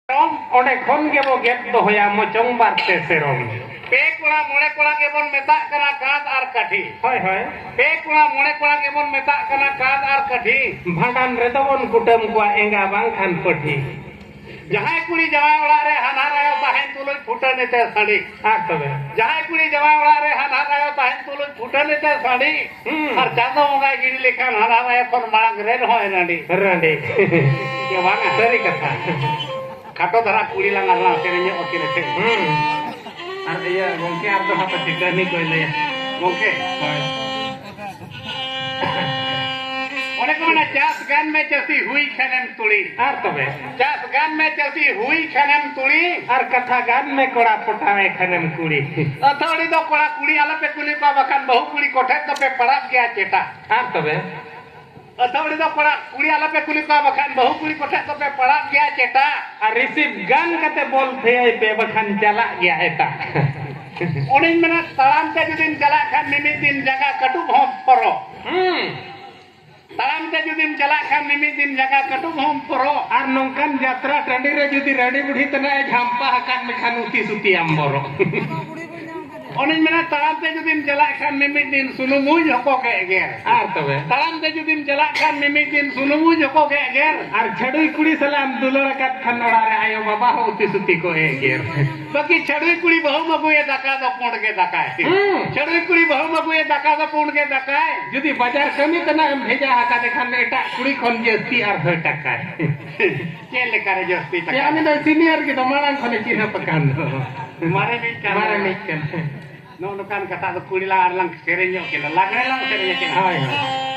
onde khon ge bo get do hoya mocong barte serom पे कोड़ा मोड़े कोड़ा के बन मेता कना कांद आर काठी hoy hoy पे कोड़ा मोड़े कोड़ा के बन मेता कना कांद आर काठी bhandan re do bon kutam kwa enga bang khan poti जहां कुड़ी जवाय ओड़ा रे हनार आयो ताहेन तुलुई फुटने ते साड़ी ar tobe जहां कुड़ी जवाय ओड़ा रे हनार आयो ताहेन तुलुई फुटने ते साड़ी और चांदो मोगा गिरी लेखान हनार आयो कोन मांग रे होय रांडी rande के वांगा sari katha खाटो धरा कुड़ी लांगा ला सेरेño ओके रे ar iya gongke ar do hapa tikani koi le okay hoy ओने को ना चास गान में चलती हुई खनन तुली ar tobe चास गान में चलती हुई खनन तुली ar katha gan me koda potave khanem kuri अथोड़ी दो कोड़ा कुड़ी आला पे कुली को बखान बहु कुड़ी कोठे तो पे पड़ा गया चेटा ar tobe अथोड़ी दो कोड़ा कुड़ी आला पे कुली को बखान बहु कुड़ी कोठे तो पे पड़ा गया चेटा ar receive gan kate bol thei pe bakhan chala gya eta उन्हीं में तलाम ते जुदिन चला खान निमित दिन जगह कटु भोम परो तलाम ते जुदिन चला खान निमित दिन जगह कटु भोम परो ar nongkan jatra tandi re judi radi budhi tana jhampa hakan mekhan uti suti amboro उन्हीं में तलाम ते जुदिन चला खान निमित दिन सुनुमुज हको के गेर ar tobe तलाम ते जुदिन चला खान निमित दिन सुनुमुज हको के गेर ar chadui kuri salam dulor kat khan orare ayo baba ho uti suti ko e ger बाकी छड़ुई कुड़ी बहु मगुए दका दो पुंड के दकाए छड़ुई कुड़ी बहु मगुए दका दो पुंड के दकाए judi bazar kami tana bheja haka dekhan eta kuri khon jesti ar hoy taka चेल करे जस्ती ya तक ami da senior ki marang khone china pakan मारे नहीं कर mara nik kan नो नुकान कथा तो कुड़ी ला अरलंग सेरेño के लागरे लंग सेरेño के hoy hoy